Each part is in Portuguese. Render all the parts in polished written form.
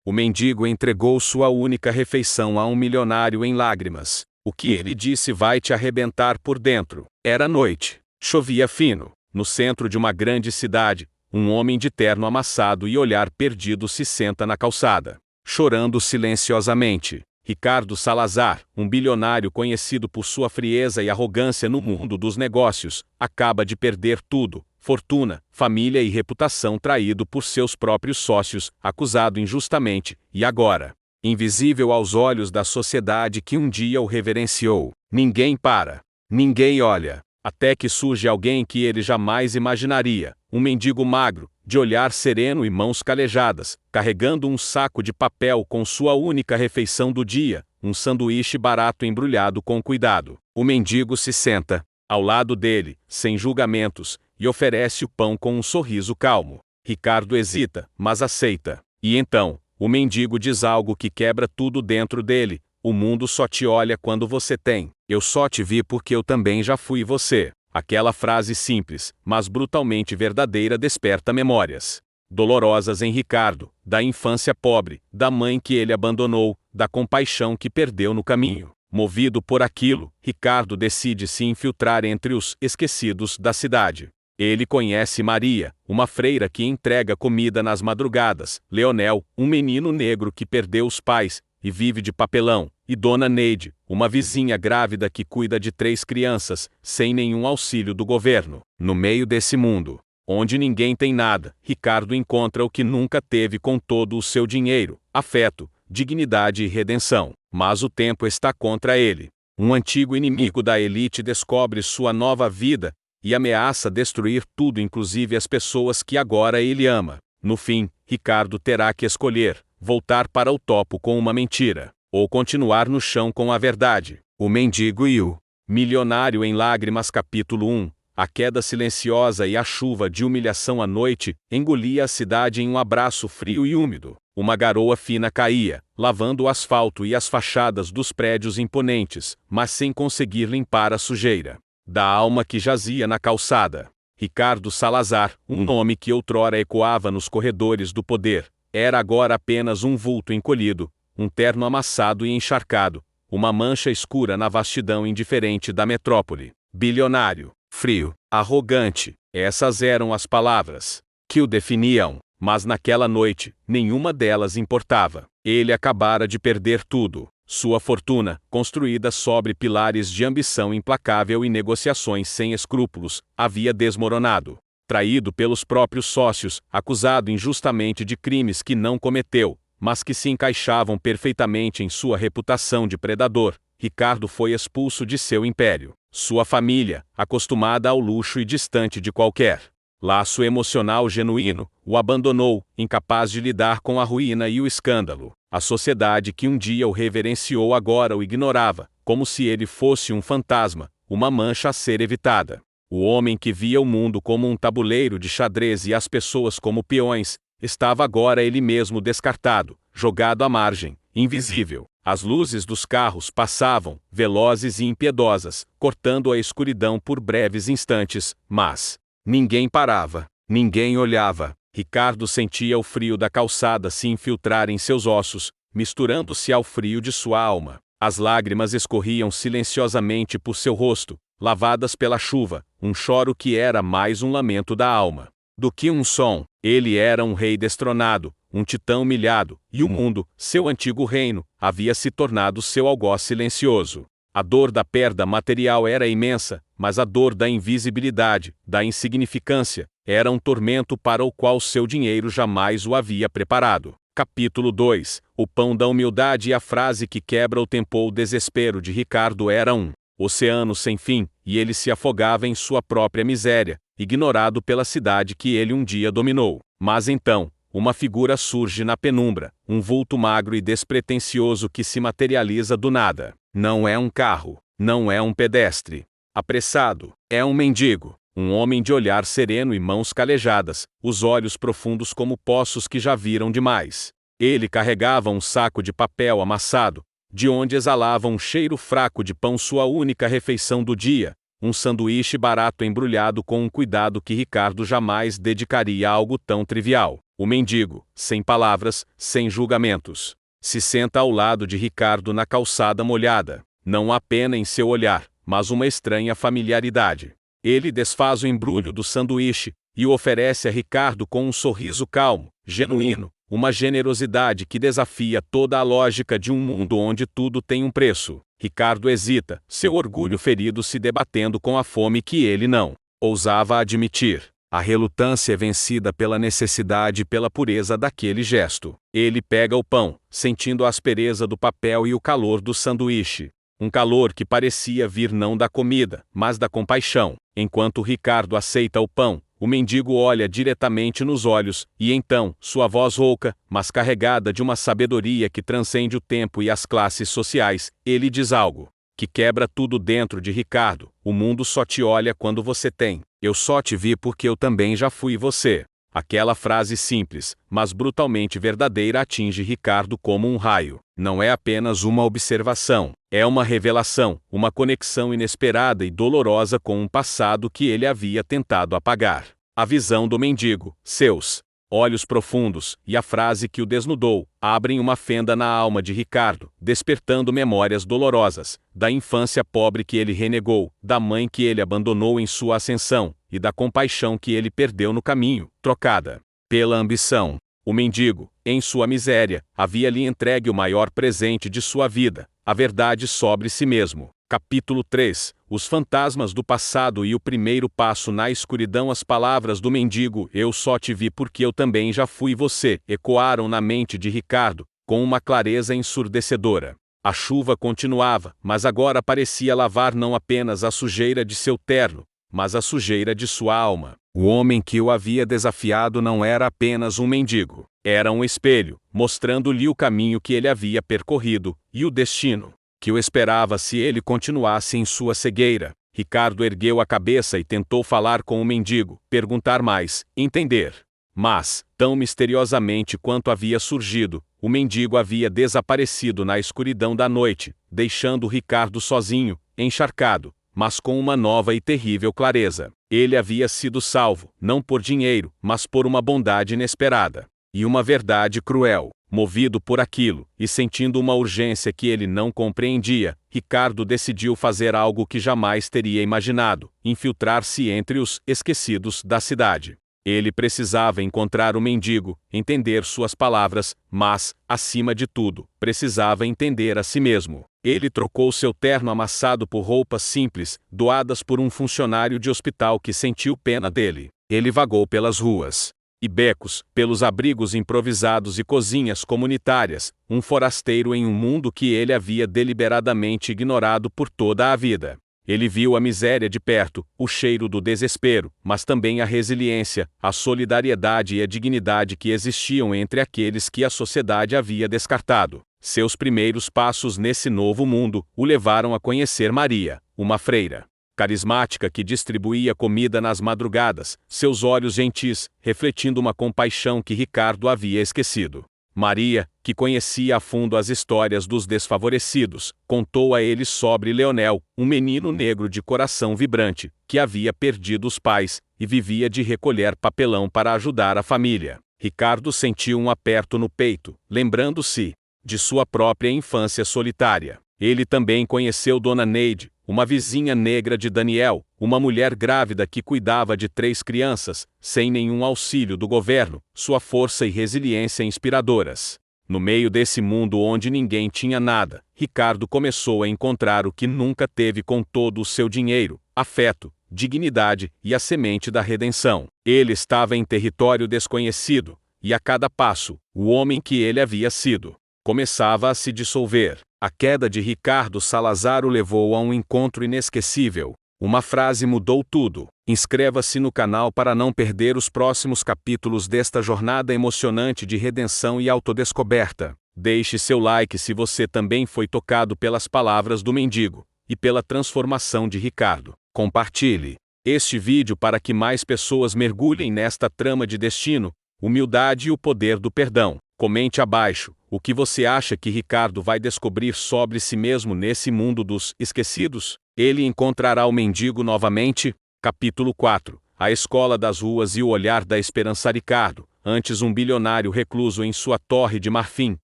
O mendigo entregou sua única refeição a um milionário em lágrimas. O que ele disse vai te arrebentar por dentro. Era noite. Chovia fino. No centro de uma grande cidade, um homem de terno amassado e olhar perdido se senta na calçada, chorando silenciosamente. Ricardo Salazar, um bilionário conhecido por sua frieza e arrogância no mundo dos negócios, acaba de perder tudo: fortuna, família e reputação, traído por seus próprios sócios, acusado injustamente, e agora, invisível aos olhos da sociedade que um dia o reverenciou. Ninguém para. Ninguém olha. Até que surge alguém que ele jamais imaginaria, um mendigo magro, de olhar sereno e mãos calejadas, carregando um saco de papel com sua única refeição do dia, um sanduíche barato embrulhado com cuidado. O mendigo se senta ao lado dele, sem julgamentos, e oferece o pão com um sorriso calmo. Ricardo hesita, mas aceita. E então, o mendigo diz algo que quebra tudo dentro dele: o mundo só te olha quando você tem. Eu só te vi porque eu também já fui você. Aquela frase simples, mas brutalmente verdadeira, desperta memórias dolorosas em Ricardo, da infância pobre, da mãe que ele abandonou, da compaixão que perdeu no caminho. Movido por aquilo, Ricardo decide se infiltrar entre os esquecidos da cidade. Ele conhece Maria, uma freira que entrega comida nas madrugadas, Leonel, um menino negro que perdeu os pais e vive de papelão, e Dona Neide, uma vizinha grávida que cuida de 3 crianças, sem nenhum auxílio do governo. No meio desse mundo, onde ninguém tem nada, Ricardo encontra o que nunca teve com todo o seu dinheiro: afeto, dignidade e redenção. Mas o tempo está contra ele. Um antigo inimigo da elite descobre sua nova vida e ameaça destruir tudo, inclusive as pessoas que agora ele ama. No fim, Ricardo terá que escolher: voltar para o topo com uma mentira, ou continuar no chão com a verdade. O mendigo e o milionário em lágrimas. Capítulo 1. A queda silenciosa e a chuva de humilhação à noite engolia a cidade em um abraço frio e úmido. Uma garoa fina caía, lavando o asfalto e as fachadas dos prédios imponentes, mas sem conseguir limpar a sujeira da alma que jazia na calçada. Ricardo Salazar, um nome que outrora ecoava nos corredores do poder, era agora apenas um vulto encolhido, um terno amassado e encharcado, uma mancha escura na vastidão indiferente da metrópole. Bilionário, frio, arrogante, essas eram as palavras que o definiam, mas naquela noite, nenhuma delas importava. Ele acabara de perder tudo. Sua fortuna, construída sobre pilares de ambição implacável e negociações sem escrúpulos, havia desmoronado. Traído pelos próprios sócios, acusado injustamente de crimes que não cometeu, mas que se encaixavam perfeitamente em sua reputação de predador, Ricardo foi expulso de seu império. Sua família, acostumada ao luxo e distante de qualquer laço emocional genuíno, o abandonou, incapaz de lidar com a ruína e o escândalo. A sociedade que um dia o reverenciou agora o ignorava, como se ele fosse um fantasma, uma mancha a ser evitada. O homem que via o mundo como um tabuleiro de xadrez e as pessoas como peões, estava agora ele mesmo descartado, jogado à margem, invisível. As luzes dos carros passavam, velozes e impiedosas, cortando a escuridão por breves instantes, mas ninguém parava, ninguém olhava. Ricardo sentia o frio da calçada se infiltrar em seus ossos, misturando-se ao frio de sua alma. As lágrimas escorriam silenciosamente por seu rosto, lavadas pela chuva, um choro que era mais um lamento da alma do que um som. Ele era um rei destronado, um titã humilhado, e o mundo, seu antigo reino, havia se tornado seu algoz silencioso. A dor da perda material era imensa, mas a dor da invisibilidade, da insignificância, era um tormento para o qual seu dinheiro jamais o havia preparado. Capítulo 2. O pão da humildade. E a frase que quebra o tempo. O desespero de Ricardo era um oceano sem fim, e ele se afogava em sua própria miséria, ignorado pela cidade que ele um dia dominou. Mas então, uma figura surge na penumbra, um vulto magro e despretensioso que se materializa do nada. Não é um carro, não é um pedestre apressado, é um mendigo, um homem de olhar sereno e mãos calejadas, os olhos profundos como poços que já viram demais. Ele carregava um saco de papel amassado, de onde exalava um cheiro fraco de pão, sua única refeição do dia, um sanduíche barato embrulhado com um cuidado que Ricardo jamais dedicaria a algo tão trivial. O mendigo, sem palavras, sem julgamentos, se senta ao lado de Ricardo na calçada molhada. Não há pena em seu olhar, mas uma estranha familiaridade. Ele desfaz o embrulho do sanduíche e o oferece a Ricardo com um sorriso calmo, genuíno, uma generosidade que desafia toda a lógica de um mundo onde tudo tem um preço. Ricardo hesita, seu orgulho ferido se debatendo com a fome que ele não ousava admitir. A relutância é vencida pela necessidade e pela pureza daquele gesto. Ele pega o pão, sentindo a aspereza do papel e o calor do sanduíche. Um calor que parecia vir não da comida, mas da compaixão. Enquanto Ricardo aceita o pão, o mendigo olha diretamente nos olhos, e então, sua voz rouca, mas carregada de uma sabedoria que transcende o tempo e as classes sociais, ele diz algo que quebra tudo dentro de Ricardo. O mundo só te olha quando você tem. Eu só te vi porque eu também já fui você. Aquela frase simples, mas brutalmente verdadeira atinge Ricardo como um raio. Não é apenas uma observação, é uma revelação, uma conexão inesperada e dolorosa com um passado que ele havia tentado apagar. A visão do mendigo, seus olhos profundos, e a frase que o desnudou, abrem uma fenda na alma de Ricardo, despertando memórias dolorosas, da infância pobre que ele renegou, da mãe que ele abandonou em sua ascensão, e da compaixão que ele perdeu no caminho, trocada pela ambição. O mendigo, em sua miséria, havia lhe entregue o maior presente de sua vida, a verdade sobre si mesmo. Capítulo 3. Os fantasmas do passado e o primeiro passo na escuridão. As palavras do mendigo, eu só te vi porque eu também já fui você, ecoaram na mente de Ricardo, com uma clareza ensurdecedora. A chuva continuava, mas agora parecia lavar não apenas a sujeira de seu terno, mas a sujeira de sua alma. O homem que o havia desafiado não era apenas um mendigo. Era um espelho, mostrando-lhe o caminho que ele havia percorrido, e o destino que o esperava se ele continuasse em sua cegueira. Ricardo ergueu a cabeça e tentou falar com o mendigo, perguntar mais, entender. Mas, tão misteriosamente quanto havia surgido, o mendigo havia desaparecido na escuridão da noite, deixando Ricardo sozinho, encharcado, mas com uma nova e terrível clareza. Ele havia sido salvo, não por dinheiro, mas por uma bondade inesperada. E uma verdade cruel. Movido por aquilo, e sentindo uma urgência que ele não compreendia, Ricardo decidiu fazer algo que jamais teria imaginado: infiltrar-se entre os esquecidos da cidade. Ele precisava encontrar o mendigo, entender suas palavras, mas, acima de tudo, precisava entender a si mesmo. Ele trocou seu terno amassado por roupas simples, doadas por um funcionário de hospital que sentiu pena dele. Ele vagou pelas ruas e becos, pelos abrigos improvisados e cozinhas comunitárias, um forasteiro em um mundo que ele havia deliberadamente ignorado por toda a vida. Ele viu a miséria de perto, o cheiro do desespero, mas também a resiliência, a solidariedade e a dignidade que existiam entre aqueles que a sociedade havia descartado. Seus primeiros passos nesse novo mundo o levaram a conhecer Maria, uma freira carismática que distribuía comida nas madrugadas, seus olhos gentis, refletindo uma compaixão que Ricardo havia esquecido. Maria, que conhecia a fundo as histórias dos desfavorecidos, contou a ele sobre Leonel, um menino negro de coração vibrante, que havia perdido os pais, e vivia de recolher papelão para ajudar a família. Ricardo sentiu um aperto no peito, lembrando-se de sua própria infância solitária. Ele também conheceu Dona Neide, uma vizinha negra de Daniel, uma mulher grávida que cuidava de 3 crianças, sem nenhum auxílio do governo, sua força e resiliência inspiradoras. No meio desse mundo onde ninguém tinha nada, Ricardo começou a encontrar o que nunca teve com todo o seu dinheiro: afeto, dignidade e a semente da redenção. Ele estava em território desconhecido, e a cada passo, o homem que ele havia sido começava a se dissolver. A queda de Ricardo Salazar o levou a um encontro inesquecível. Uma frase mudou tudo. Inscreva-se no canal para não perder os próximos capítulos desta jornada emocionante de redenção e autodescoberta. Deixe seu like se você também foi tocado pelas palavras do mendigo e pela transformação de Ricardo. Compartilhe este vídeo para que mais pessoas mergulhem nesta trama de destino, humildade e o poder do perdão. Comente abaixo o que você acha que Ricardo vai descobrir sobre si mesmo nesse mundo dos esquecidos. Ele encontrará o mendigo novamente? Capítulo 4. A escola das ruas e o olhar da esperança. Ricardo, antes um bilionário recluso em sua torre de marfim,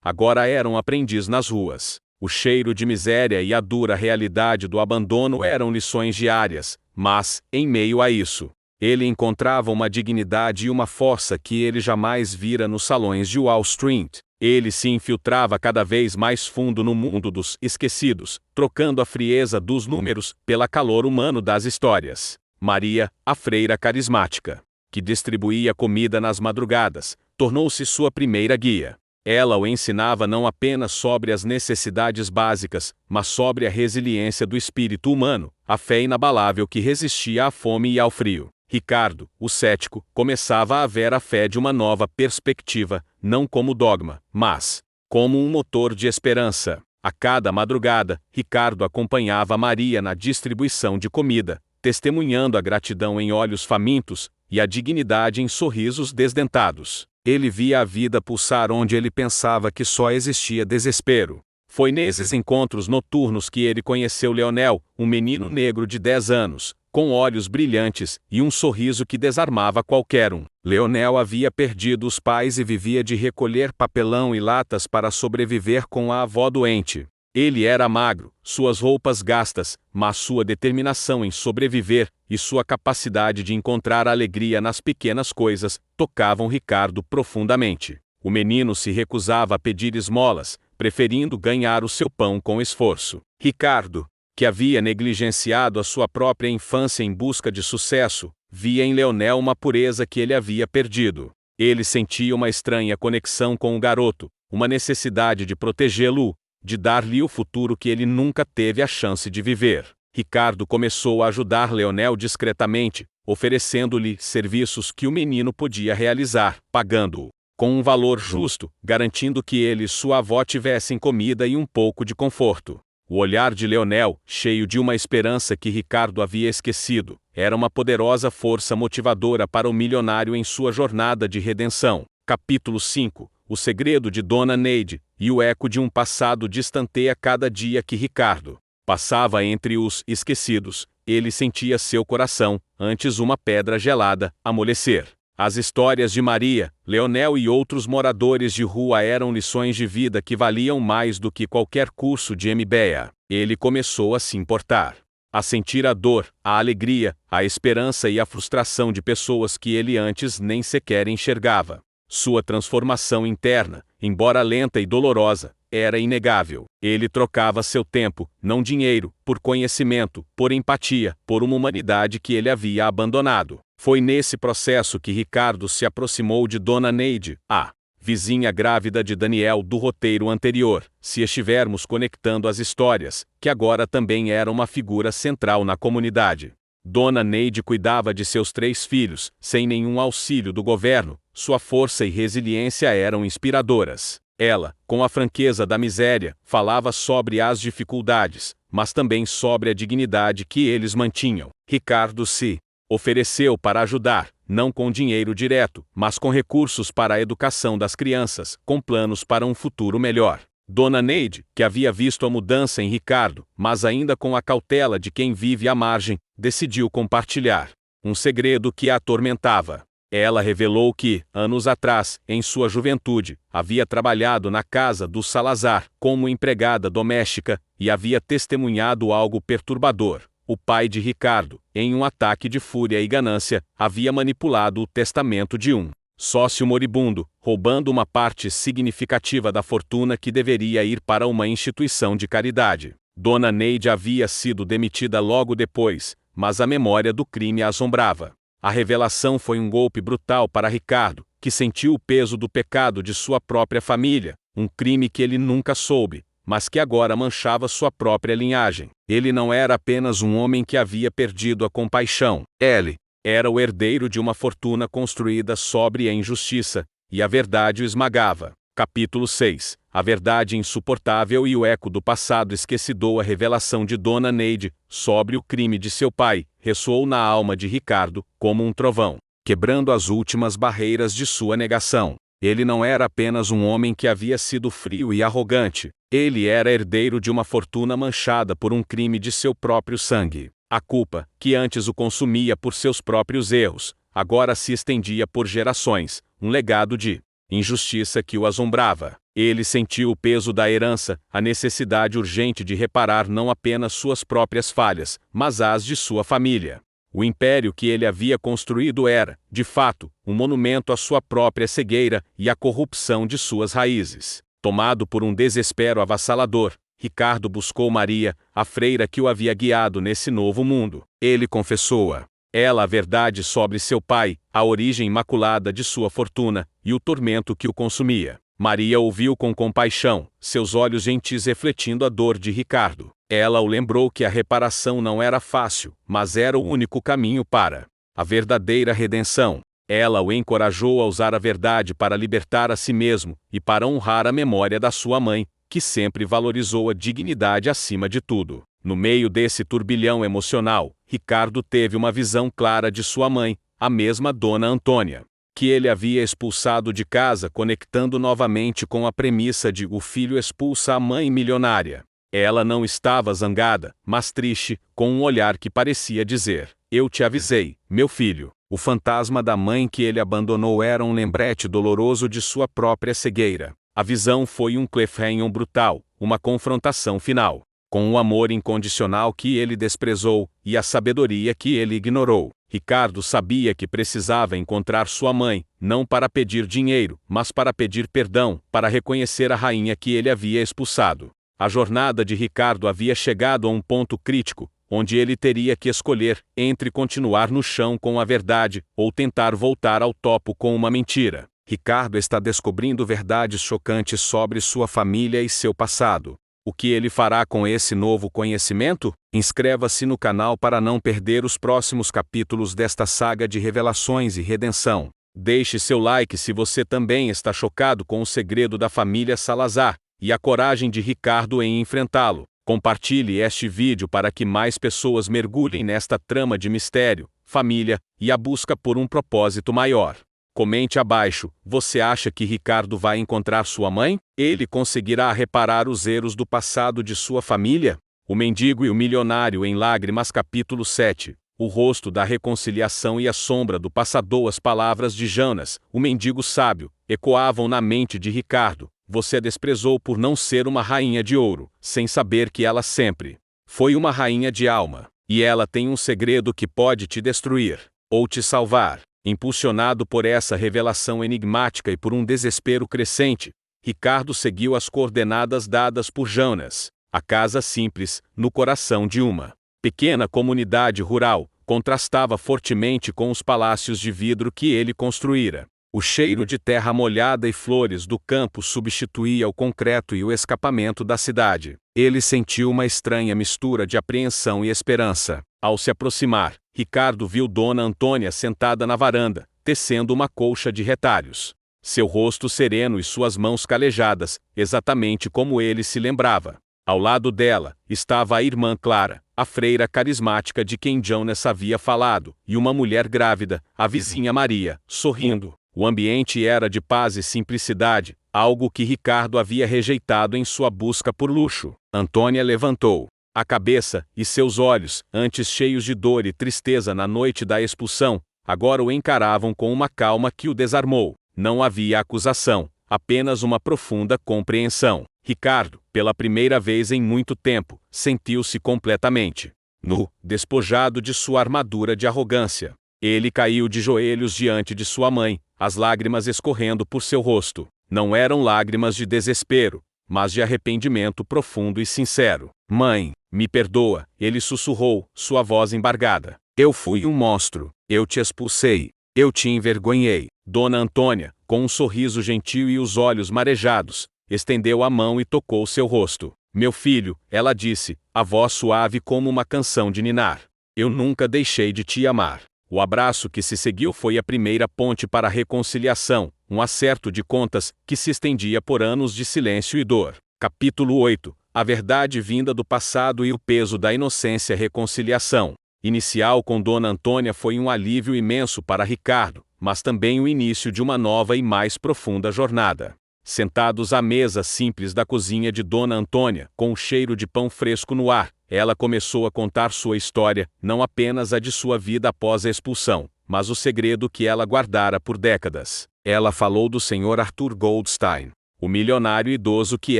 agora era um aprendiz nas ruas. O cheiro de miséria e a dura realidade do abandono eram lições diárias, mas, em meio a isso, ele encontrava uma dignidade e uma força que ele jamais vira nos salões de Wall Street. Ele se infiltrava cada vez mais fundo no mundo dos esquecidos, trocando a frieza dos números pela calor humano das histórias. Maria, a freira carismática, que distribuía comida nas madrugadas, tornou-se sua primeira guia. Ela o ensinava não apenas sobre as necessidades básicas, mas sobre a resiliência do espírito humano, a fé inabalável que resistia à fome e ao frio. Ricardo, o cético, começava a ver a fé de uma nova perspectiva, não como dogma, mas como um motor de esperança. A cada madrugada, Ricardo acompanhava Maria na distribuição de comida, testemunhando a gratidão em olhos famintos e a dignidade em sorrisos desdentados. Ele via a vida pulsar onde ele pensava que só existia desespero. Foi nesses encontros noturnos que ele conheceu Leonel, um menino negro de 10 anos, com olhos brilhantes e um sorriso que desarmava qualquer um. Leonel havia perdido os pais e vivia de recolher papelão e latas para sobreviver com a avó doente. Ele era magro, suas roupas gastas, mas sua determinação em sobreviver e sua capacidade de encontrar alegria nas pequenas coisas tocavam Ricardo profundamente. O menino se recusava a pedir esmolas, preferindo ganhar o seu pão com esforço. Ricardo, que havia negligenciado a sua própria infância em busca de sucesso, via em Leonel uma pureza que ele havia perdido. Ele sentia uma estranha conexão com o garoto, uma necessidade de protegê-lo, de dar-lhe o futuro que ele nunca teve a chance de viver. Ricardo começou a ajudar Leonel discretamente, oferecendo-lhe serviços que o menino podia realizar, pagando-o com um valor justo, garantindo que ele e sua avó tivessem comida e um pouco de conforto. O olhar de Leonel, cheio de uma esperança que Ricardo havia esquecido, era uma poderosa força motivadora para o milionário em sua jornada de redenção. Capítulo 5. O segredo de Dona Neide, e o eco de um passado distanteia cada dia que Ricardo passava entre os esquecidos. Ele sentia seu coração, antes uma pedra gelada, amolecer. As histórias de Maria, Leonel e outros moradores de rua eram lições de vida que valiam mais do que qualquer curso de MBA. Ele começou a se importar, a sentir a dor, a alegria, a esperança e a frustração de pessoas que ele antes nem sequer enxergava. Sua transformação interna, embora lenta e dolorosa, era inegável. Ele trocava seu tempo, não dinheiro, por conhecimento, por empatia, por uma humanidade que ele havia abandonado. Foi nesse processo que Ricardo se aproximou de Dona Neide, a vizinha grávida de Daniel do roteiro anterior, se estivermos conectando as histórias, que agora também era uma figura central na comunidade. Dona Neide cuidava de seus 3 filhos, sem nenhum auxílio do governo. Sua força e resiliência eram inspiradoras. Ela, com a franqueza da miséria, falava sobre as dificuldades, mas também sobre a dignidade que eles mantinham. Ricardo se ofereceu para ajudar, não com dinheiro direto, mas com recursos para a educação das crianças, com planos para um futuro melhor. Dona Neide, que havia visto a mudança em Ricardo, mas ainda com a cautela de quem vive à margem, decidiu compartilhar um segredo que a atormentava. Ela revelou que, anos atrás, em sua juventude, havia trabalhado na casa do Salazar como empregada doméstica e havia testemunhado algo perturbador. O pai de Ricardo, em um ataque de fúria e ganância, havia manipulado o testamento de um sócio moribundo, roubando uma parte significativa da fortuna que deveria ir para uma instituição de caridade. Dona Neide havia sido demitida logo depois, mas a memória do crime a assombrava. A revelação foi um golpe brutal para Ricardo, que sentiu o peso do pecado de sua própria família, um crime que ele nunca soube, mas que agora manchava sua própria linhagem. Ele não era apenas um homem que havia perdido a compaixão. Ele era o herdeiro de uma fortuna construída sobre a injustiça, e a verdade o esmagava. Capítulo 6. A verdade insuportável e o eco do passado esquecido. A revelação de Dona Neide sobre o crime de seu pai ressoou na alma de Ricardo como um trovão, quebrando as últimas barreiras de sua negação. Ele não era apenas um homem que havia sido frio e arrogante. Ele era herdeiro de uma fortuna manchada por um crime de seu próprio sangue. A culpa, que antes o consumia por seus próprios erros, agora se estendia por gerações. um legado de injustiça que o assombrava. Ele sentiu o peso da herança, a necessidade urgente de reparar não apenas suas próprias falhas, mas as de sua família. O império que ele havia construído era, de fato, um monumento à sua própria cegueira e à corrupção de suas raízes. Tomado por um desespero avassalador, Ricardo buscou Maria, a freira que o havia guiado nesse novo mundo. Ele confessou-a ela a verdade sobre seu pai, a origem imaculada de sua fortuna, e o tormento que o consumia. Maria ouviu com compaixão, seus olhos gentis refletindo a dor de Ricardo. Ela o lembrou que a reparação não era fácil, mas era o único caminho para a verdadeira redenção. Ela o encorajou a usar a verdade para libertar a si mesmo e para honrar a memória da sua mãe, que sempre valorizou a dignidade acima de tudo. No meio desse turbilhão emocional, Ricardo teve uma visão clara de sua mãe, a mesma Dona Antônia, que ele havia expulsado de casa, conectando novamente com a premissa de o filho expulsa a mãe milionária. Ela não estava zangada, mas triste, com um olhar que parecia dizer: eu te avisei, meu filho. O fantasma da mãe que ele abandonou era um lembrete doloroso de sua própria cegueira. A visão foi um cliffhanger brutal, uma confrontação final. Com o amor incondicional que ele desprezou, e a sabedoria que ele ignorou, Ricardo sabia que precisava encontrar sua mãe, não para pedir dinheiro, mas para pedir perdão, para reconhecer a rainha que ele havia expulsado. A jornada de Ricardo havia chegado a um ponto crítico, onde ele teria que escolher entre continuar no chão com a verdade, ou tentar voltar ao topo com uma mentira. Ricardo está descobrindo verdades chocantes sobre sua família e seu passado. O que ele fará com esse novo conhecimento? Inscreva-se no canal para não perder os próximos capítulos desta saga de revelações e redenção. Deixe seu like se você também está chocado com o segredo da família Salazar e a coragem de Ricardo em enfrentá-lo. Compartilhe este vídeo para que mais pessoas mergulhem nesta trama de mistério, família e a busca por um propósito maior. Comente abaixo, você acha que Ricardo vai encontrar sua mãe? Ele conseguirá reparar os erros do passado de sua família? O Mendigo e o Milionário em Lágrimas capítulo 7. O rosto da reconciliação e a sombra do passador. As palavras de Jonas, o mendigo sábio, ecoavam na mente de Ricardo. Você a desprezou por não ser uma rainha de ouro, sem saber que ela sempre foi uma rainha de alma. E ela tem um segredo que pode te destruir, ou te salvar. Impulsionado por essa revelação enigmática e por um desespero crescente, Ricardo seguiu as coordenadas dadas por Jonas. A casa simples, no coração de uma pequena comunidade rural, contrastava fortemente com os palácios de vidro que ele construíra. O cheiro de terra molhada e flores do campo substituía o concreto e o escapamento da cidade. Ele sentiu uma estranha mistura de apreensão e esperança. Ao se aproximar, Ricardo viu Dona Antônia sentada na varanda, tecendo uma colcha de retalhos. Seu rosto sereno e suas mãos calejadas, exatamente como ele se lembrava. Ao lado dela, estava a irmã Clara, a freira carismática de quem Jonas havia falado, e uma mulher grávida, a vizinha Maria, sorrindo. O ambiente era de paz e simplicidade, algo que Ricardo havia rejeitado em sua busca por luxo. Antônia levantou a cabeça, e seus olhos, antes cheios de dor e tristeza na noite da expulsão, agora o encaravam com uma calma que o desarmou. Não havia acusação, apenas uma profunda compreensão. Ricardo, pela primeira vez em muito tempo, sentiu-se completamente nu, despojado de sua armadura de arrogância. Ele caiu de joelhos diante de sua mãe, as lágrimas escorrendo por seu rosto. Não eram lágrimas de desespero, mas de arrependimento profundo e sincero. Mãe, me perdoa, ele sussurrou, sua voz embargada. Eu fui um monstro, eu te expulsei, eu te envergonhei. Dona Antônia, com um sorriso gentil e os olhos marejados, estendeu a mão e tocou seu rosto. Meu filho, ela disse, a voz suave como uma canção de ninar. Eu nunca deixei de te amar. O abraço que se seguiu foi a primeira ponte para a reconciliação, um acerto de contas que se estendia por anos de silêncio e dor. Capítulo 8. A verdade vinda do passado e o peso da inocência. Reconciliação inicial com Dona Antônia foi um alívio imenso para Ricardo, mas também o início de uma nova e mais profunda jornada. Sentados à mesa simples da cozinha de Dona Antônia, com o cheiro de pão fresco no ar, ela começou a contar sua história, não apenas a de sua vida após a expulsão, mas o segredo que ela guardara por décadas. Ela falou do Sr. Arthur Goldstein, o milionário idoso que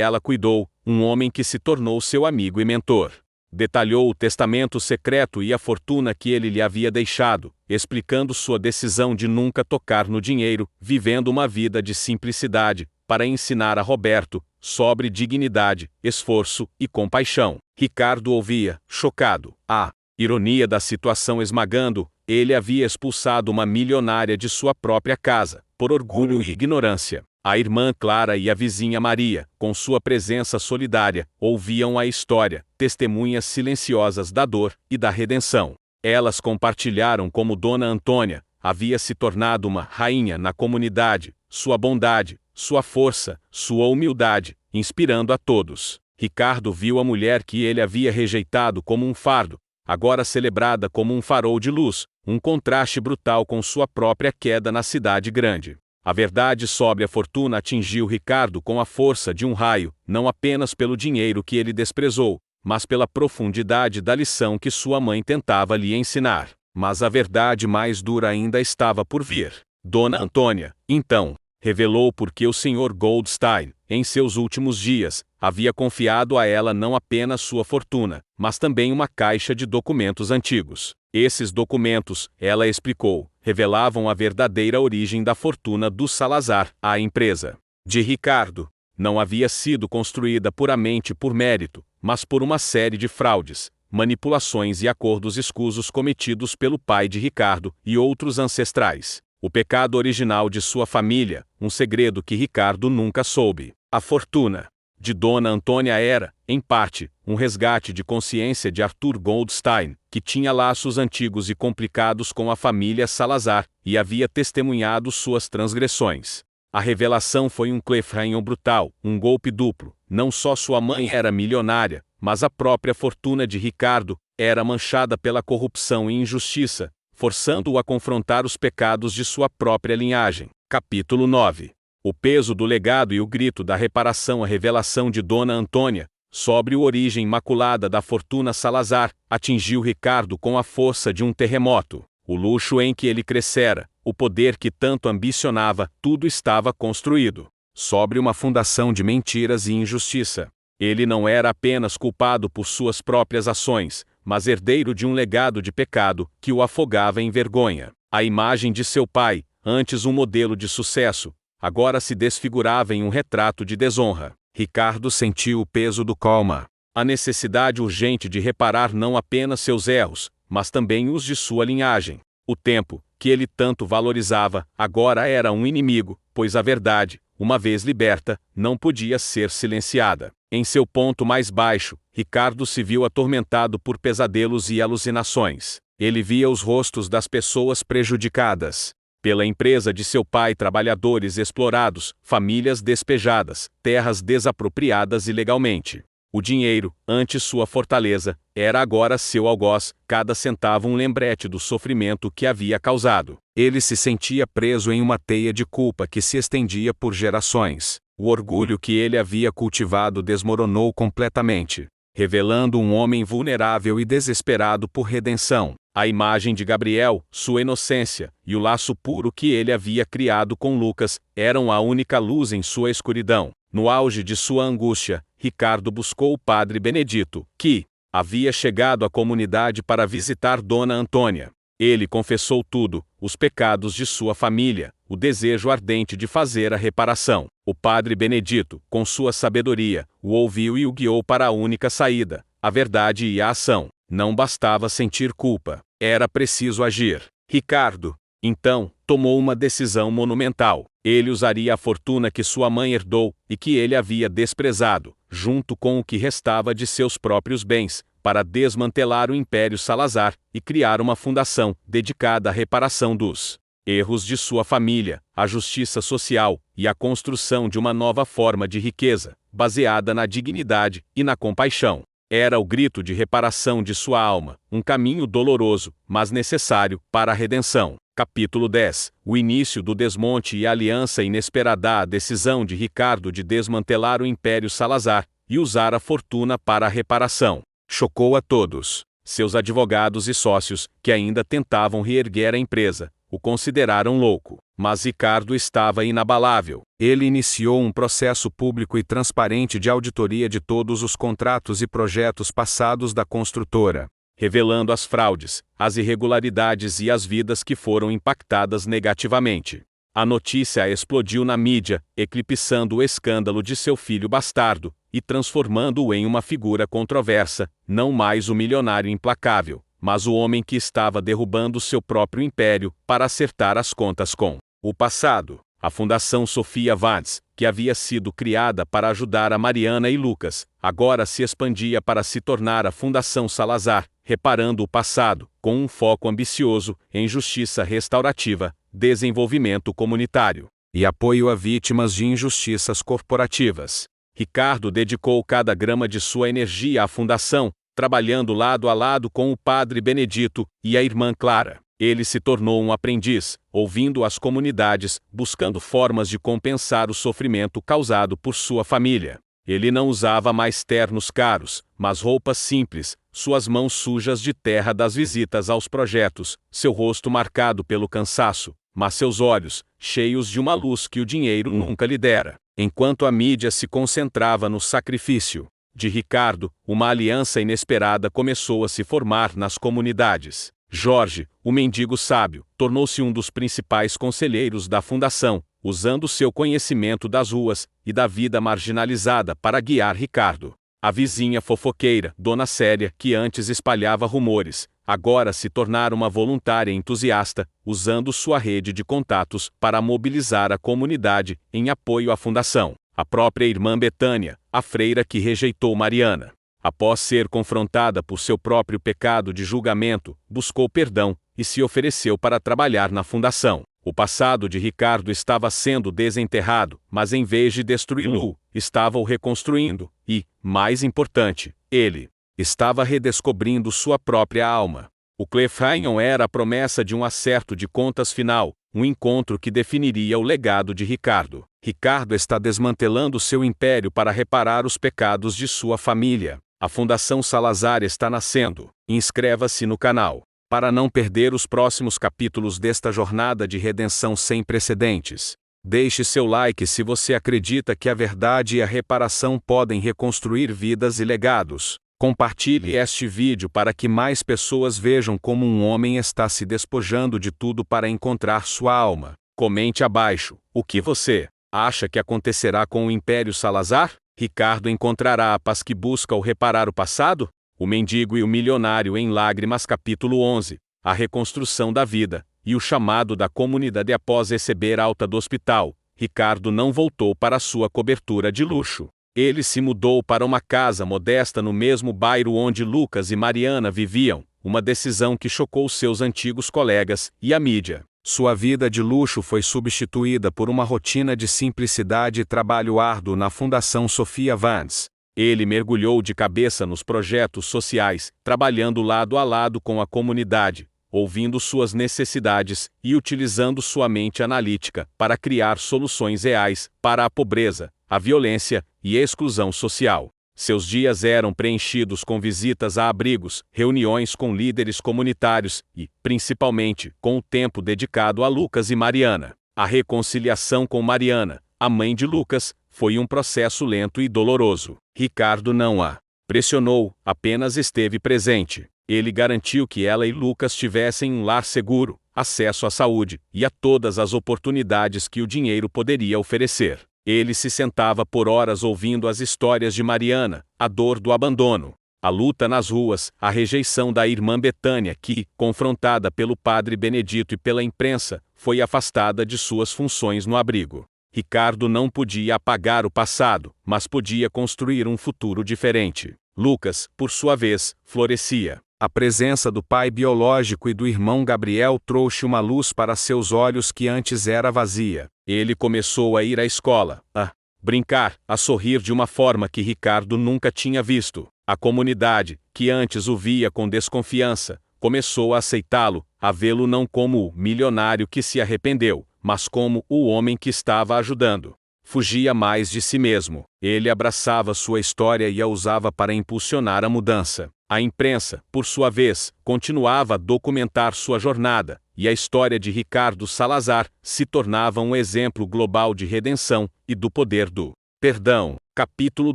ela cuidou, um homem que se tornou seu amigo e mentor. Detalhou o testamento secreto e a fortuna que ele lhe havia deixado, explicando sua decisão de nunca tocar no dinheiro, vivendo uma vida de simplicidade, para ensinar a Roberto sobre dignidade, esforço e compaixão. Ricardo ouvia, chocado, a ironia da situação esmagando. Ele havia expulsado uma milionária de sua própria casa, por orgulho e ignorância. A irmã Clara e a vizinha Maria, com sua presença solidária, ouviam a história, testemunhas silenciosas da dor e da redenção. Elas compartilharam como Dona Antônia havia se tornado uma rainha na comunidade, sua bondade, sua força, sua humildade, inspirando a todos. Ricardo viu a mulher que ele havia rejeitado como um fardo, agora celebrada como um farol de luz, um contraste brutal com sua própria queda na cidade grande. A verdade sobre a fortuna atingiu Ricardo com a força de um raio, não apenas pelo dinheiro que ele desprezou, mas pela profundidade da lição que sua mãe tentava lhe ensinar. Mas a verdade mais dura ainda estava por vir. Dona Antônia, então, revelou por que o Sr. Goldstein, em seus últimos dias, havia confiado a ela não apenas sua fortuna, mas também uma caixa de documentos antigos. Esses documentos, ela explicou, revelavam a verdadeira origem da fortuna do Salazar. A empresa de Ricardo não havia sido construída puramente por mérito, mas por uma série de fraudes, manipulações e acordos escusos cometidos pelo pai de Ricardo e outros ancestrais. O pecado original de sua família, um segredo que Ricardo nunca soube. A fortuna de Dona Antônia era, em parte, um resgate de consciência de Arthur Goldstein, que tinha laços antigos e complicados com a família Salazar, e havia testemunhado suas transgressões. A revelação foi um cliffhanger brutal, um golpe duplo. Não só sua mãe era milionária, mas a própria fortuna de Ricardo era manchada pela corrupção e injustiça, forçando-o a confrontar os pecados de sua própria linhagem. Capítulo 9. O peso do legado e o grito da reparação. A revelação de Dona Antônia, sobre a origem imaculada da fortuna Salazar, atingiu Ricardo com a força de um terremoto. O luxo em que ele crescera, o poder que tanto ambicionava, tudo estava construído sobre uma fundação de mentiras e injustiça. Ele não era apenas culpado por suas próprias ações, mas herdeiro de um legado de pecado que o afogava em vergonha. A imagem de seu pai, antes um modelo de sucesso, agora se desfigurava em um retrato de desonra. Ricardo sentiu o peso do karma, a necessidade urgente de reparar não apenas seus erros, mas também os de sua linhagem. O tempo, que ele tanto valorizava, agora era um inimigo, pois a verdade, uma vez liberta, não podia ser silenciada. Em seu ponto mais baixo, Ricardo se viu atormentado por pesadelos e alucinações. Ele via os rostos das pessoas prejudicadas pela empresa de seu pai, trabalhadores explorados, famílias despejadas, terras desapropriadas ilegalmente. O dinheiro, antes sua fortaleza, era agora seu algoz, cada centavo um lembrete do sofrimento que havia causado. Ele se sentia preso em uma teia de culpa que se estendia por gerações. O orgulho que ele havia cultivado desmoronou completamente, revelando um homem vulnerável e desesperado por redenção. A imagem de Gabriel, sua inocência, e o laço puro que ele havia criado com Lucas, eram a única luz em sua escuridão. No auge de sua angústia, Ricardo buscou o padre Benedito, que havia chegado à comunidade para visitar Dona Antônia. Ele confessou tudo, os pecados de sua família, o desejo ardente de fazer a reparação. O padre Benedito, com sua sabedoria, o ouviu e o guiou para a única saída, a verdade e a ação. Não bastava sentir culpa, era preciso agir. Ricardo, então, tomou uma decisão monumental. Ele usaria a fortuna que sua mãe herdou e que ele havia desprezado, junto com o que restava de seus próprios bens, para desmantelar o Império Salazar e criar uma fundação dedicada à reparação dos erros de sua família, à justiça social e à construção de uma nova forma de riqueza, baseada na dignidade e na compaixão. Era o grito de reparação de sua alma, um caminho doloroso, mas necessário, para a redenção. Capítulo 10. O início do desmonte e a aliança inesperada. A decisão de Ricardo de desmantelar o Império Salazar e usar a fortuna para a reparação chocou a todos. Seus advogados e sócios, que ainda tentavam reerguer a empresa, o consideraram louco. Mas Ricardo estava inabalável. Ele iniciou um processo público e transparente de auditoria de todos os contratos e projetos passados da construtora, revelando as fraudes, as irregularidades e as vidas que foram impactadas negativamente. A notícia explodiu na mídia, eclipsando o escândalo de seu filho bastardo e transformando-o em uma figura controversa, não mais o milionário implacável, mas o homem que estava derrubando seu próprio império para acertar as contas com o passado. A Fundação Sofia Vance, que havia sido criada para ajudar a Mariana e Lucas, agora se expandia para se tornar a Fundação Salazar, reparando o passado, com um foco ambicioso em justiça restaurativa, desenvolvimento comunitário e apoio a vítimas de injustiças corporativas. Ricardo dedicou cada grama de sua energia à fundação, trabalhando lado a lado com o padre Benedito e a irmã Clara. Ele se tornou um aprendiz, ouvindo as comunidades, buscando formas de compensar o sofrimento causado por sua família. Ele não usava mais ternos caros, mas roupas simples, suas mãos sujas de terra das visitas aos projetos, seu rosto marcado pelo cansaço, mas seus olhos, cheios de uma luz que o dinheiro nunca lhe dera. Enquanto a mídia se concentrava no sacrifício de Ricardo, uma aliança inesperada começou a se formar nas comunidades. Jorge, o mendigo sábio, tornou-se um dos principais conselheiros da fundação, usando seu conhecimento das ruas e da vida marginalizada para guiar Ricardo. A vizinha fofoqueira, Dona Célia, que antes espalhava rumores, agora se tornara uma voluntária entusiasta, usando sua rede de contatos para mobilizar a comunidade em apoio à fundação. A própria irmã Betânia, a freira que rejeitou Mariana, após ser confrontada por seu próprio pecado de julgamento, buscou perdão e se ofereceu para trabalhar na fundação. O passado de Ricardo estava sendo desenterrado, mas em vez de destruí-lo, estava o reconstruindo e, mais importante, ele estava redescobrindo sua própria alma. O cliffhanger era a promessa de um acerto de contas final, um encontro que definiria o legado de Ricardo. Ricardo está desmantelando seu império para reparar os pecados de sua família. A Fundação Salazar está nascendo. Inscreva-se no canal para não perder os próximos capítulos desta jornada de redenção sem precedentes. Deixe seu like se você acredita que a verdade e a reparação podem reconstruir vidas e legados. Compartilhe este vídeo para que mais pessoas vejam como um homem está se despojando de tudo para encontrar sua alma. Comente abaixo, o que você acha que acontecerá com o Império Salazar? Ricardo encontrará a paz que busca ao reparar o passado? O Mendigo e o Milionário em Lágrimas capítulo 11, a reconstrução da vida, e o chamado da comunidade após receber alta do hospital. Ricardo não voltou para sua cobertura de luxo. Ele se mudou para uma casa modesta no mesmo bairro onde Lucas e Mariana viviam, uma decisão que chocou seus antigos colegas e a mídia. Sua vida de luxo foi substituída por uma rotina de simplicidade e trabalho árduo na Fundação Sofia Vance. Ele mergulhou de cabeça nos projetos sociais, trabalhando lado a lado com a comunidade, ouvindo suas necessidades e utilizando sua mente analítica para criar soluções reais para a pobreza, a violência e a exclusão social. Seus dias eram preenchidos com visitas a abrigos, reuniões com líderes comunitários e, principalmente, com o tempo dedicado a Lucas e Mariana. A reconciliação com Mariana, a mãe de Lucas, foi um processo lento e doloroso. Ricardo não a pressionou, apenas esteve presente. Ele garantiu que ela e Lucas tivessem um lar seguro, acesso à saúde e a todas as oportunidades que o dinheiro poderia oferecer. Ele se sentava por horas ouvindo as histórias de Mariana, a dor do abandono, a luta nas ruas, a rejeição da irmã Betânia que, confrontada pelo padre Benedito e pela imprensa, foi afastada de suas funções no abrigo. Ricardo não podia apagar o passado, mas podia construir um futuro diferente. Lucas, por sua vez, florescia. A presença do pai biológico e do irmão Gabriel trouxe uma luz para seus olhos que antes era vazia. Ele começou a ir à escola, a brincar, a sorrir de uma forma que Ricardo nunca tinha visto. A comunidade, que antes o via com desconfiança, começou a aceitá-lo, a vê-lo não como o milionário que se arrependeu, mas como o homem que estava ajudando. Fugia mais de si mesmo. Ele abraçava sua história e a usava para impulsionar a mudança. A imprensa, por sua vez, continuava a documentar sua jornada, e a história de Ricardo Salazar se tornava um exemplo global de redenção e do poder do perdão. Capítulo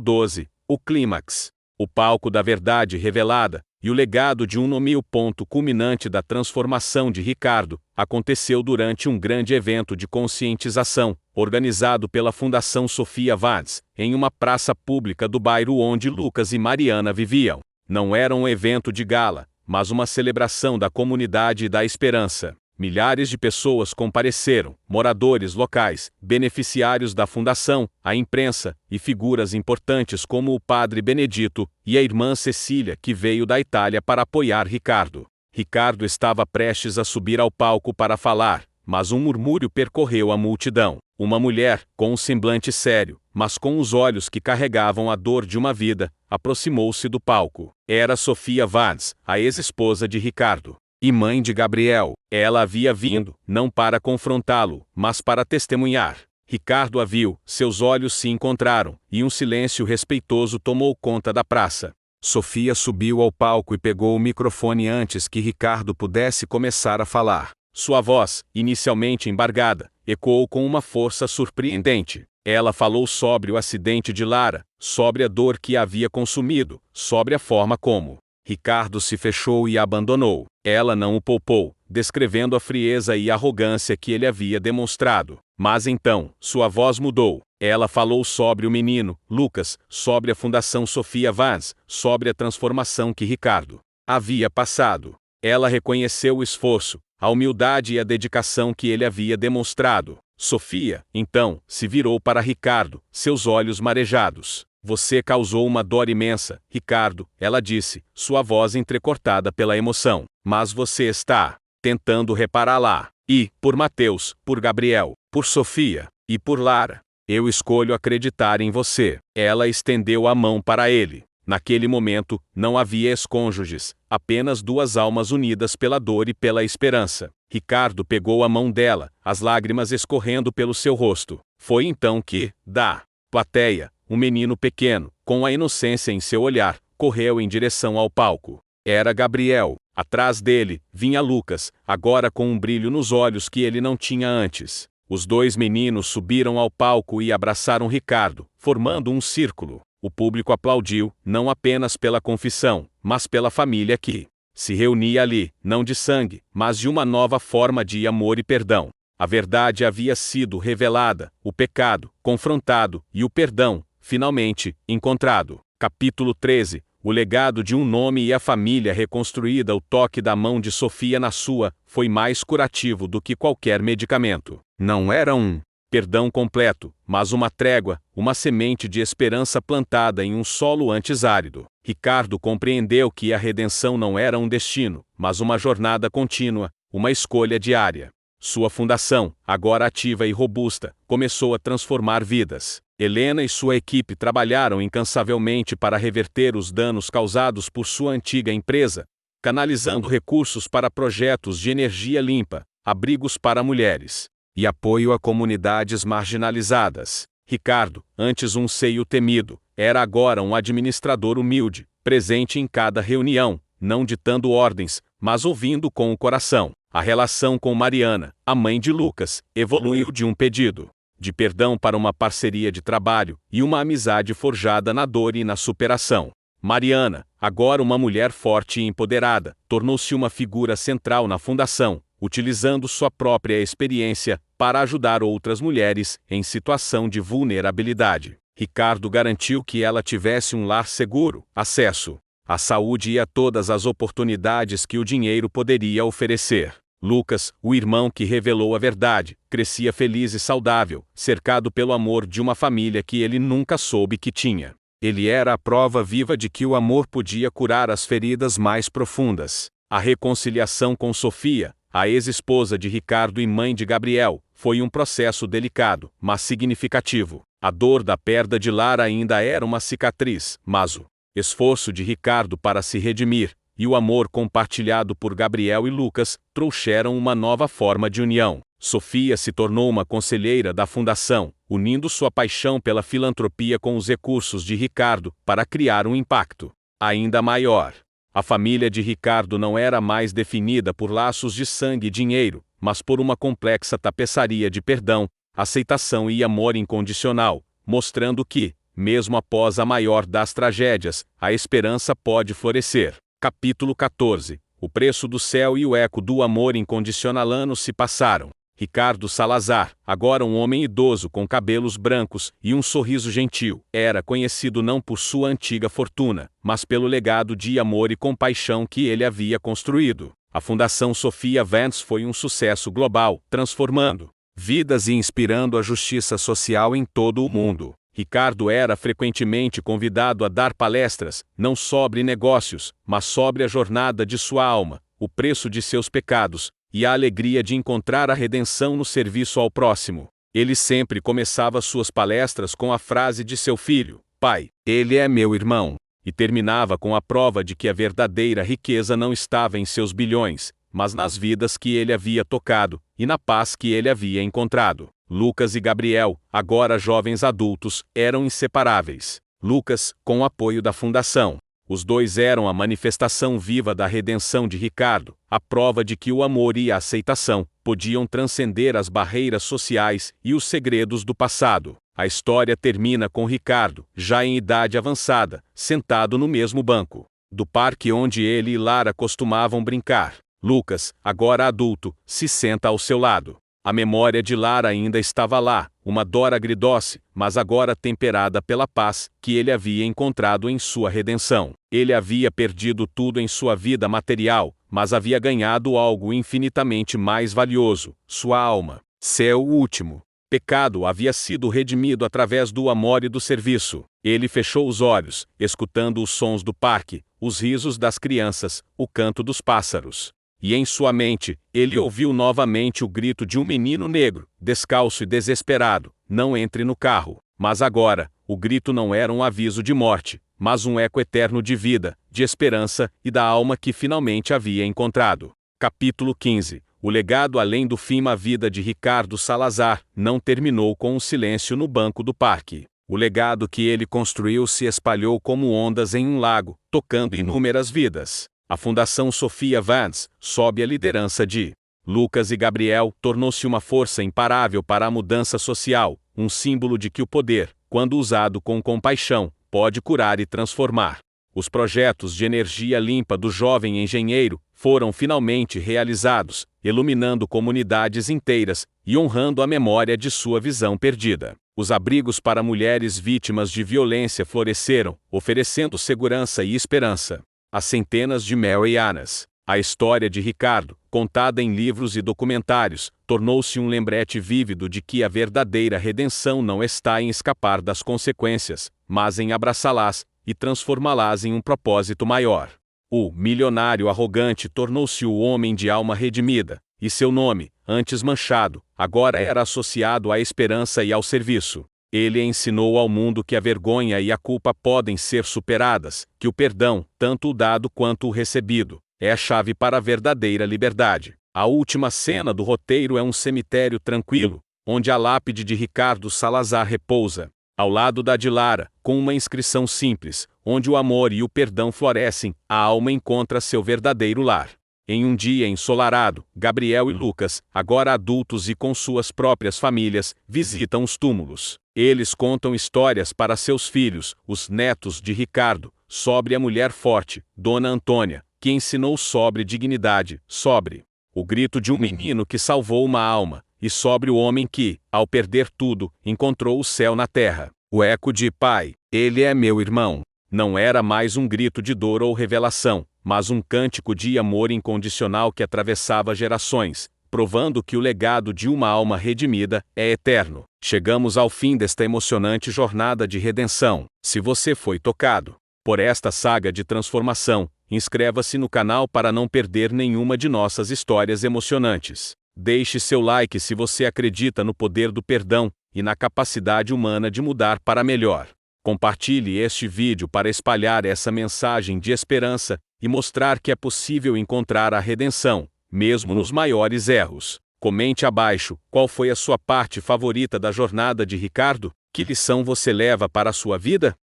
12. O clímax. O palco da verdade revelada, e o legado de um nome. O ponto culminante da transformação de Ricardo aconteceu durante um grande evento de conscientização, organizado pela Fundação Sofia Vaz, em uma praça pública do bairro onde Lucas e Mariana viviam. Não era um evento de gala, mas uma celebração da comunidade e da esperança. Milhares de pessoas compareceram, moradores locais, beneficiários da fundação, a imprensa e figuras importantes como o padre Benedito e a irmã Cecília, que veio da Itália para apoiar Ricardo. Ricardo estava prestes a subir ao palco para falar, mas um murmúrio percorreu a multidão. Uma mulher, com um semblante sério, mas com os olhos que carregavam a dor de uma vida, aproximou-se do palco. Era Sofia Vaz, a ex-esposa de Ricardo e mãe de Gabriel. Ela havia vindo, não para confrontá-lo, mas para testemunhar. Ricardo a viu, seus olhos se encontraram, e um silêncio respeitoso tomou conta da praça. Sofia subiu ao palco e pegou o microfone antes que Ricardo pudesse começar a falar. Sua voz, inicialmente embargada, ecoou com uma força surpreendente. Ela falou sobre o acidente de Lara, sobre a dor que a havia consumido, sobre a forma como Ricardo se fechou e a abandonou. Ela não o poupou, descrevendo a frieza e arrogância que ele havia demonstrado. Mas então, sua voz mudou. Ela falou sobre o menino, Lucas, sobre a Fundação Sofia Vaz, sobre a transformação que Ricardo havia passado. Ela reconheceu o esforço, a humildade e a dedicação que ele havia demonstrado. Sofia, então, se virou para Ricardo, seus olhos marejados. Você causou uma dor imensa, Ricardo, ela disse, sua voz entrecortada pela emoção. Mas você está tentando repará-la. E, por Mateus, por Gabriel, por Sofia, e por Lara, eu escolho acreditar em você. Ela estendeu a mão para ele. Naquele momento, não havia ex-cônjuges, apenas duas almas unidas pela dor e pela esperança. Ricardo pegou a mão dela, as lágrimas escorrendo pelo seu rosto. Foi então que, da plateia, um menino pequeno, com a inocência em seu olhar, correu em direção ao palco. Era Gabriel. Atrás dele, vinha Lucas, agora com um brilho nos olhos que ele não tinha antes. Os dois meninos subiram ao palco e abraçaram Ricardo, formando um círculo. O público aplaudiu, não apenas pela confissão, mas pela família que se reunia ali, não de sangue, mas de uma nova forma de amor e perdão. A verdade havia sido revelada, o pecado, confrontado, e o perdão, finalmente, encontrado. Capítulo 13. O legado de um nome e a família reconstruída. O toque da mão de Sofia na sua foi mais curativo do que qualquer medicamento. Não era um perdão completo, mas uma trégua, uma semente de esperança plantada em um solo antes árido. Ricardo compreendeu que a redenção não era um destino, mas uma jornada contínua, uma escolha diária. Sua fundação, agora ativa e robusta, começou a transformar vidas. Helena e sua equipe trabalharam incansavelmente para reverter os danos causados por sua antiga empresa, canalizando recursos para projetos de energia limpa, abrigos para mulheres e apoio a comunidades marginalizadas. Ricardo, antes um seio temido, era agora um administrador humilde, presente em cada reunião, não ditando ordens, mas ouvindo com o coração. A relação com Mariana, a mãe de Lucas, evoluiu de um pedido de perdão para uma parceria de trabalho e uma amizade forjada na dor e na superação. Mariana, agora uma mulher forte e empoderada, tornou-se uma figura central na fundação, utilizando sua própria experiência para ajudar outras mulheres em situação de vulnerabilidade. Ricardo garantiu que ela tivesse um lar seguro, acesso à saúde e a todas as oportunidades que o dinheiro poderia oferecer. Lucas, o irmão que revelou a verdade, crescia feliz e saudável, cercado pelo amor de uma família que ele nunca soube que tinha. Ele era a prova viva de que o amor podia curar as feridas mais profundas. A reconciliação com Sofia, a ex-esposa de Ricardo e mãe de Gabriel, foi um processo delicado, mas significativo. A dor da perda de Lara ainda era uma cicatriz, mas o esforço de Ricardo para se redimir, e o amor compartilhado por Gabriel e Lucas, trouxeram uma nova forma de união. Sofia se tornou uma conselheira da fundação, unindo sua paixão pela filantropia com os recursos de Ricardo para criar um impacto ainda maior. A família de Ricardo não era mais definida por laços de sangue e dinheiro, mas por uma complexa tapeçaria de perdão, aceitação e amor incondicional, mostrando que, mesmo após a maior das tragédias, a esperança pode florescer. Capítulo 14. O preço do céu e o eco do amor incondicional. Anos se passaram. Ricardo Salazar, agora um homem idoso com cabelos brancos e um sorriso gentil, era conhecido não por sua antiga fortuna, mas pelo legado de amor e compaixão que ele havia construído. A Fundação Sophia Vance foi um sucesso global, transformando vidas e inspirando a justiça social em todo o mundo. Ricardo era frequentemente convidado a dar palestras, não sobre negócios, mas sobre a jornada de sua alma, o preço de seus pecados, e a alegria de encontrar a redenção no serviço ao próximo. Ele sempre começava suas palestras com a frase de seu filho: "Pai, ele é meu irmão", e terminava com a prova de que a verdadeira riqueza não estava em seus bilhões, mas nas vidas que ele havia tocado, e na paz que ele havia encontrado. Lucas e Gabriel, agora jovens adultos, eram inseparáveis. Lucas, com o apoio da Fundação. Os dois eram a manifestação viva da redenção de Ricardo, a prova de que o amor e a aceitação podiam transcender as barreiras sociais e os segredos do passado. A história termina com Ricardo, já em idade avançada, sentado no mesmo banco do parque onde ele e Lara costumavam brincar. Lucas, agora adulto, se senta ao seu lado. A memória de Lara ainda estava lá, uma dor agridoce, mas agora temperada pela paz que ele havia encontrado em sua redenção. Ele havia perdido tudo em sua vida material, mas havia ganhado algo infinitamente mais valioso: sua alma. Seu último pecado havia sido redimido através do amor e do serviço. Ele fechou os olhos, escutando os sons do parque, os risos das crianças, o canto dos pássaros. E em sua mente, ele ouviu novamente o grito de um menino negro, descalço e desesperado: "Não entre no carro." Mas agora, o grito não era um aviso de morte, mas um eco eterno de vida, de esperança e da alma que finalmente havia encontrado. Capítulo 15. O legado além do fim. A vida de Ricardo Salazar não terminou com um silêncio no banco do parque. O legado que ele construiu se espalhou como ondas em um lago, tocando inúmeras vidas. A Fundação Sophia Vance, sob a liderança de Lucas e Gabriel, tornou-se uma força imparável para a mudança social, um símbolo de que o poder, quando usado com compaixão, pode curar e transformar. Os projetos de energia limpa do jovem engenheiro foram finalmente realizados, iluminando comunidades inteiras e honrando a memória de sua visão perdida. Os abrigos para mulheres vítimas de violência floresceram, oferecendo segurança e esperança. As centenas de Mary Annas. A história de Ricardo, contada em livros e documentários, tornou-se um lembrete vívido de que a verdadeira redenção não está em escapar das consequências, mas em abraçá-las e transformá-las em um propósito maior. O milionário arrogante tornou-se o homem de alma redimida, e seu nome, antes manchado, agora era associado à esperança e ao serviço. Ele ensinou ao mundo que a vergonha e a culpa podem ser superadas, que o perdão, tanto o dado quanto o recebido, é a chave para a verdadeira liberdade. A última cena do roteiro é um cemitério tranquilo, onde a lápide de Ricardo Salazar repousa, ao lado da de Lara, com uma inscrição simples: "Onde o amor e o perdão florescem, a alma encontra seu verdadeiro lar." Em um dia ensolarado, Gabriel e Lucas, agora adultos e com suas próprias famílias, visitam os túmulos. Eles contam histórias para seus filhos, os netos de Ricardo, sobre a mulher forte, Dona Antônia, que ensinou sobre dignidade, sobre o grito de um menino que salvou uma alma, e sobre o homem que, ao perder tudo, encontrou o céu na terra. O eco de "Pai, ele é meu irmão" não era mais um grito de dor ou revelação, mas um cântico de amor incondicional que atravessava gerações, provando que o legado de uma alma redimida é eterno. Chegamos ao fim desta emocionante jornada de redenção. Se você foi tocado por esta saga de transformação, inscreva-se no canal para não perder nenhuma de nossas histórias emocionantes. Deixe seu like se você acredita no poder do perdão e na capacidade humana de mudar para melhor. Compartilhe este vídeo para espalhar essa mensagem de esperança e mostrar que é possível encontrar a redenção, mesmo nos maiores erros. Comente abaixo qual foi a sua parte favorita da jornada de Ricardo. Que lição você leva para a sua vida?